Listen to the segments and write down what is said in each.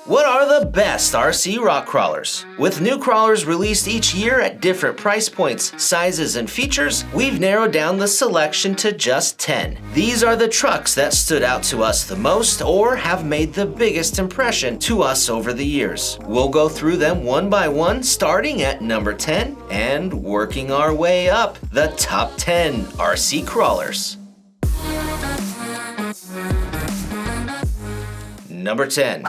What are the best RC rock crawlers? With new crawlers released each year at different price points, sizes, and features, we've narrowed down the selection to just 10. These are the trucks that stood out to us the most or have made the biggest impression to us over the years. We'll go through them one by one, starting at number 10 and working our way up the top 10 RC crawlers. Number 10.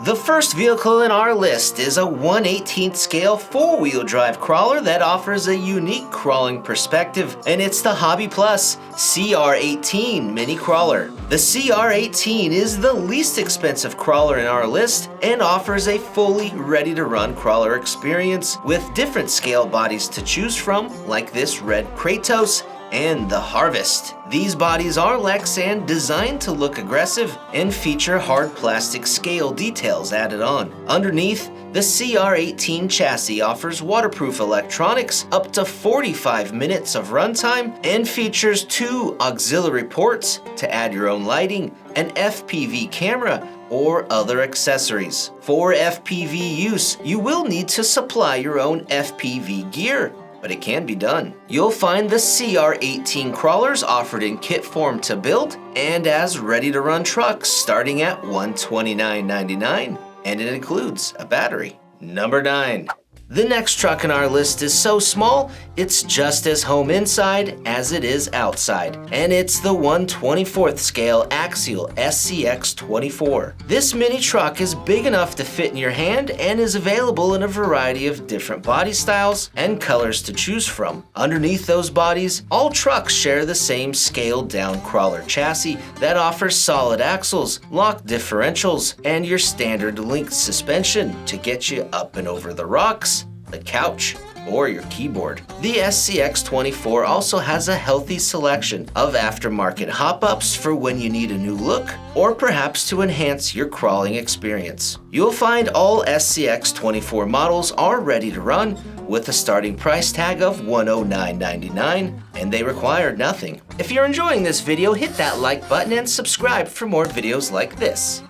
The first vehicle in our list is a 1/18 scale four-wheel drive crawler that offers a unique crawling perspective, and it's the HobbyPlus CR18 mini crawler. The CR18 is the least expensive crawler in our list and offers a fully ready-to-run crawler experience with different scale bodies to choose from, like this red Kratos and the Harvest. These bodies are Lexan, designed to look aggressive and feature hard plastic scale details added on. Underneath, the CR18 chassis offers waterproof electronics, up to 45 minutes of runtime, and features 2 auxiliary ports to add your own lighting, an FPV camera, or other accessories. For FPV use, you will need to supply your own FPV gear, but it can be done. You'll find the CR18 crawlers offered in kit form to build and as ready-to-run trucks starting at $129.99, and it includes a battery. Number 9. The next truck in our list is so small, it's just as home inside as it is outside, and it's the 1/24th scale Axial SCX24. This mini truck is big enough to fit in your hand and is available in a variety of different body styles and colors to choose from. Underneath those bodies, all trucks share the same scaled-down crawler chassis that offers solid axles, locked differentials, and your standard linked suspension to get you up and over the rocks, the couch, or your keyboard. The SCX24 also has a healthy selection of aftermarket hop-ups for when you need a new look or perhaps to enhance your crawling experience. You'll find all SCX24 models are ready to run with a starting price tag of $109.99, and they require nothing. If you're enjoying this video, hit that like button and subscribe for more videos like this.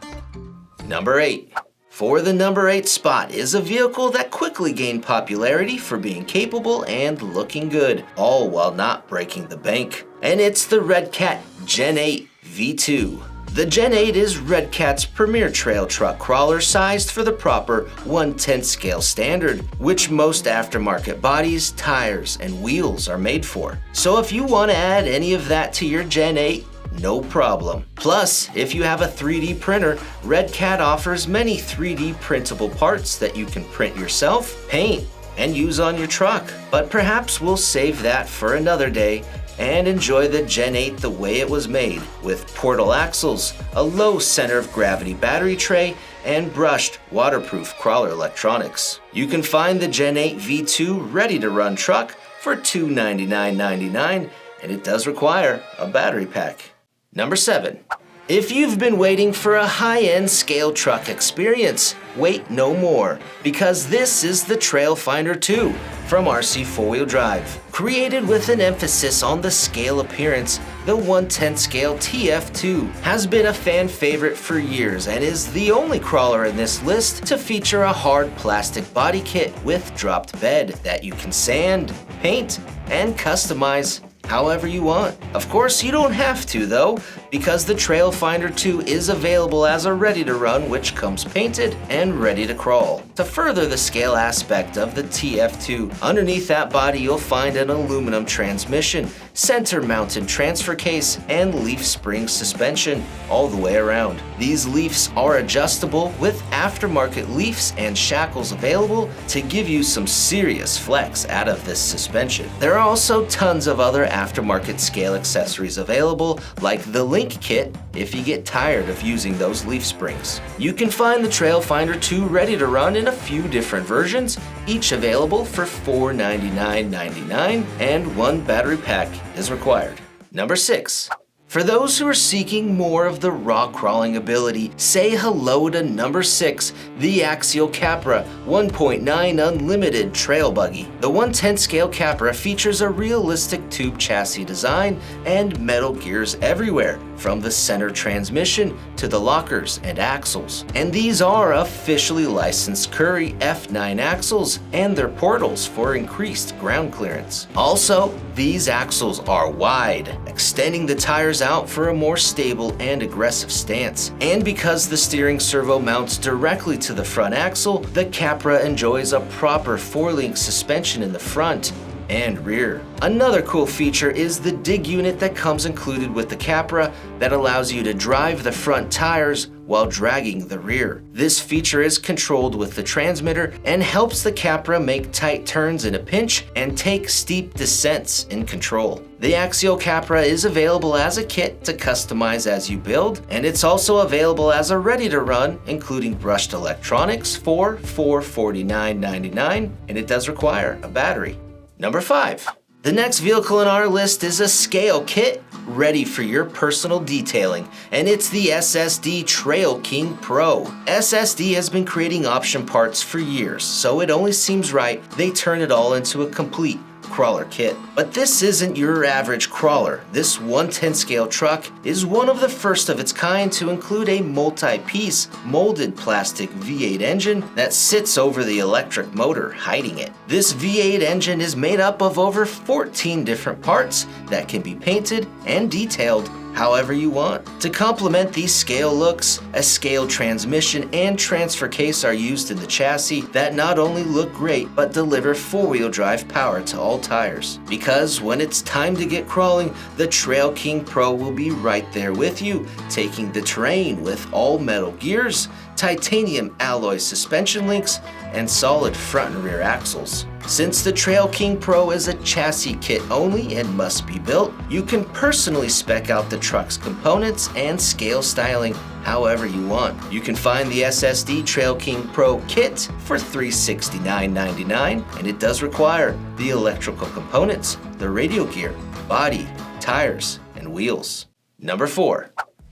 Number 8. For the number 8 spot is a vehicle that quickly gained popularity for being capable and looking good, all while not breaking the bank. And it's the Redcat Gen 8 V2. The Gen 8 is Redcat's premier trail truck crawler sized for the proper 1/10 scale standard, which most aftermarket bodies, tires, and wheels are made for. So if you want to add any of that to your Gen 8, no problem. Plus, if you have a 3D printer, Redcat offers many 3D printable parts that you can print yourself, paint, and use on your truck. But perhaps we'll save that for another day and enjoy the Gen 8 the way it was made, with portal axles, a low center of gravity battery tray, and brushed waterproof crawler electronics. You can find the Gen 8 V2 ready-to-run truck for $299.99, and it does require a battery pack. Number 7. If you've been waiting for a high-end scale truck experience, wait no more, because this is the Trailfinder 2 from RC 4-Wheel Drive. Created with an emphasis on the scale appearance, the 1/10 scale TF2 has been a fan favorite for years and is the only crawler in this list to feature a hard plastic body kit with dropped bed that you can sand, paint, and customize however you want. Of course, you don't have to though, because the Trailfinder 2 is available as a ready-to-run, which comes painted and ready to crawl. To further the scale aspect of the TF2, underneath that body you'll find an aluminum transmission, center-mounted transfer case, and leaf spring suspension all the way around. These leafs are adjustable with aftermarket leafs and shackles available to give you some serious flex out of this suspension. There are also tons of other aftermarket scale accessories available, like the link kit if you get tired of using those leaf springs. You can find the Trailfinder 2 ready to run in a few different versions, each available for $499.99, and one battery pack is required. Number 6. For those who are seeking more of the raw crawling ability, say hello to number 6, the Axial Capra 1.9 Unlimited Trail Buggy. The 1/10 scale Capra features a realistic tube chassis design and metal gears everywhere, from the center transmission to the lockers and axles. And these are officially licensed Curry F9 axles and their portals for increased ground clearance. Also, these axles are wide, extending the tires out for a more stable and aggressive stance. And because the steering servo mounts directly to the front axle, the Capra enjoys a proper 4-link suspension in the front and rear. Another cool feature is the dig unit that comes included with the Capra that allows you to drive the front tires while dragging the rear. This feature is controlled with the transmitter and helps the Capra make tight turns in a pinch and take steep descents in control. The Axial Capra is available as a kit to customize as you build, and it's also available as a ready-to-run, including brushed electronics for $449.99, and it does require a battery. Number 5. The next vehicle in our list is a scale kit ready for your personal detailing, and it's the SSD Trail King Pro. SSD has been creating option parts for years, so it only seems right they turn it all into a complete crawler kit. But this isn't your average crawler. This 1/10 scale truck is one of the first of its kind to include a multi-piece molded plastic V8 engine that sits over the electric motor, hiding it. This V8 engine is made up of over 14 different parts that can be painted and detailed however you want. To complement these scale looks, a scale transmission and transfer case are used in the chassis that not only look great but deliver 4-wheel drive power to all tires. Because when it's time to get crawling, the Trail King Pro will be right there with you, taking the terrain with all metal gears, titanium alloy suspension links, and solid front and rear axles. Since the Trail King Pro is a chassis kit only and must be built, you can personally spec out the truck's components and scale styling however you want. You can find the SSD Trail King Pro kit for $369.99, and it does require the electrical components, the radio gear, body, tires, and wheels. Number 4.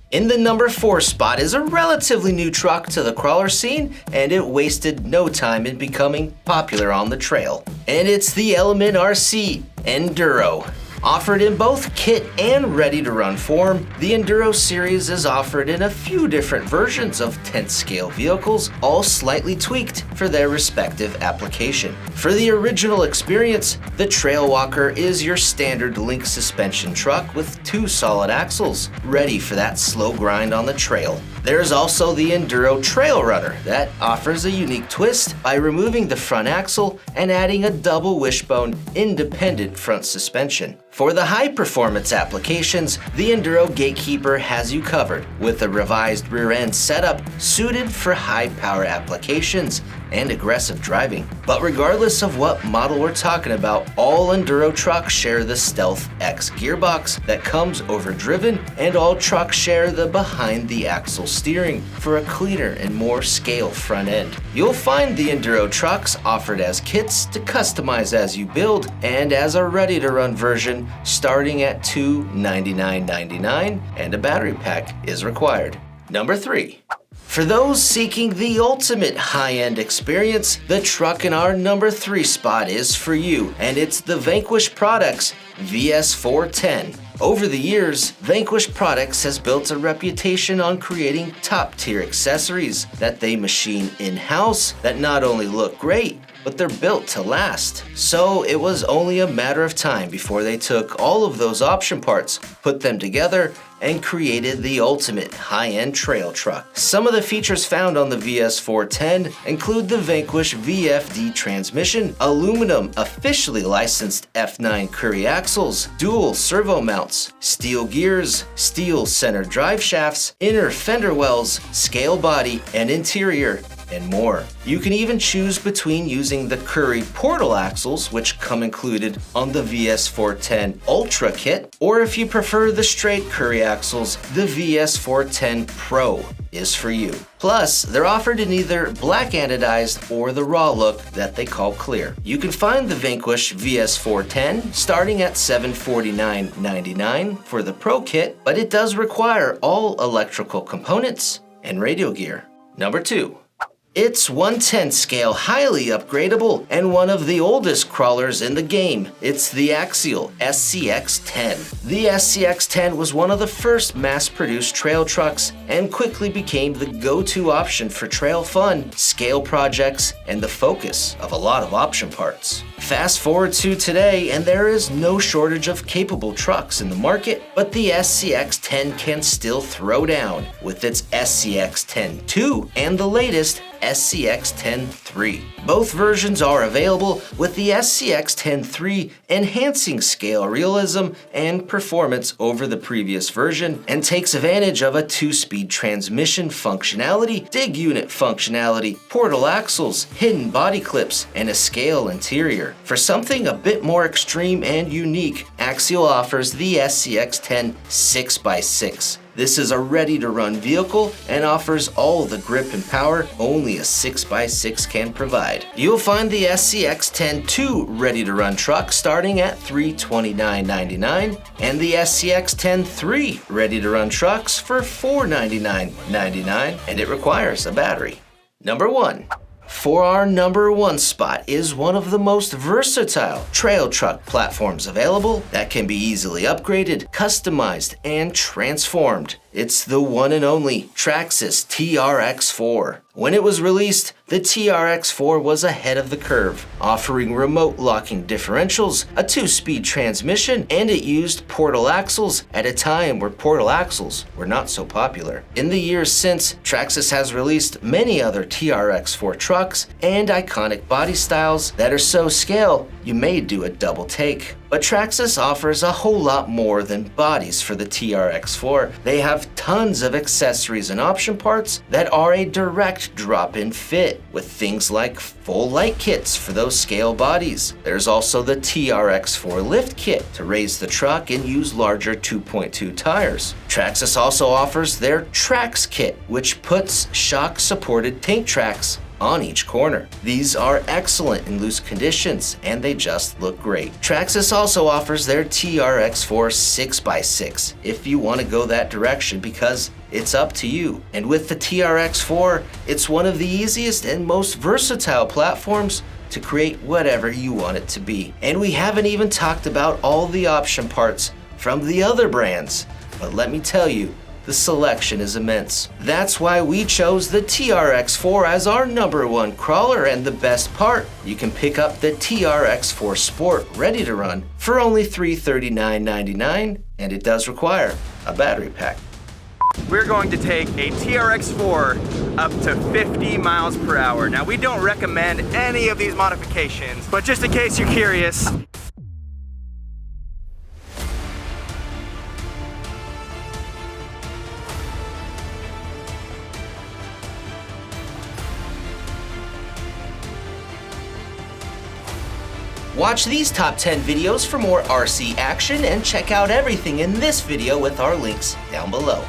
In the number 4 spot is a relatively new truck to the crawler scene, and it wasted no time in becoming popular on the trail. And it's the Element RC Enduro. Offered in both kit and ready-to-run form, the Enduro series is offered in a few different versions of 10th scale vehicles, all slightly tweaked for their respective application. For the original experience, the Trail Walker is your standard link suspension truck with 2 solid axles, ready for that slow grind on the trail. There's also the Enduro Trail Runner that offers a unique twist by removing the front axle and adding a double wishbone independent front suspension. For the high-performance applications, the Enduro Gatekeeper has you covered with a revised rear-end setup suited for high-power applications and aggressive driving. But regardless of what model we're talking about, all Enduro trucks share the Stealth X gearbox that comes overdriven, and all trucks share the behind-the-axle steering for a cleaner and more scale front end. You'll find the Enduro trucks offered as kits to customize as you build, and as a ready-to-run version starting at $299.99, and a battery pack is required. Number 3. For those seeking the ultimate high-end experience, the truck in our number 3 spot is for you, and it's the Vanquish Products VS410. Over the years, Vanquish Products has built a reputation on creating top-tier accessories that they machine in-house that not only look great, but they're built to last. So it was only a matter of time before they took all of those option parts, put them together, and created the ultimate high-end trail truck. Some of the features found on the VS410 include the Vanquish VFD transmission, aluminum officially licensed F9 Curry axles, dual servo mounts, steel gears, steel center drive shafts, inner fender wells, scale body and interior, and more. You can even choose between using the Curry portal axles, which come included on the VS410 Ultra kit, or if you prefer the straight Curry axles, the VS410 Pro is for you. Plus, they're offered in either black anodized or the raw look that they call clear. You can find the Vanquish VS410 starting at $749.99 for the Pro kit, but it does require all electrical components and radio gear. Number 2. It's 1/10 scale, highly upgradable, and one of the oldest crawlers in the game. It's the Axial SCX10. The SCX10 was one of the first mass-produced trail trucks and quickly became the go-to option for trail fun, scale projects, and the focus of a lot of option parts. Fast forward to today, and there is no shortage of capable trucks in the market, but the SCX10 can still throw down with its SCX10-2 and the latest SCX10-3. Both versions are available, with the SCX10-3 enhancing scale realism and performance over the previous version and takes advantage of a 2-speed transmission functionality, dig unit functionality, portal axles, hidden body clips, and a scale interior. For something a bit more extreme and unique, Axial offers the SCX10 6x6. This is a ready-to-run vehicle and offers all the grip and power only a 6x6 can provide. You'll find the SCX10-2 ready-to-run truck starting at $329.99 and the SCX10-3 ready-to-run trucks for $499.99, and it requires a battery. Number 1. For our number 1 spot is one of the most versatile trail truck platforms available that can be easily upgraded, customized, and transformed. It's the one and only Traxxas TRX4. When it was released, the TRX4 was ahead of the curve, offering remote locking differentials, a 2-speed transmission, and it used portal axles at a time where portal axles were not so popular. In the years since, Traxxas has released many other TRX4 trucks and iconic body styles that are so scale you may do a double take. But Traxxas offers a whole lot more than bodies for the TRX4. They have tons of accessories and option parts that are a direct drop-in fit, with things like full light kits for those scale bodies. There's also the TRX4 lift kit to raise the truck and use larger 2.2 tires. Traxxas also offers their Trax kit, which puts shock-supported tank tracks on each corner. These are excellent in loose conditions and they just look great. Traxxas also offers their TRX4 6x6 if you want to go that direction, because it's up to you. And with the TRX4, it's one of the easiest and most versatile platforms to create whatever you want it to be. And we haven't even talked about all the option parts from the other brands, but let me tell you, the selection is immense. That's why we chose the TRX4 as our number 1 crawler, and the best part, you can pick up the TRX4 Sport ready to run for only $339.99, and it does require a battery pack. We're going to take a TRX4 up to 50 miles per hour. Now, we don't recommend any of these modifications, but just in case you're curious, watch these top 10 videos for more RC action and check out everything in this video with our links down below.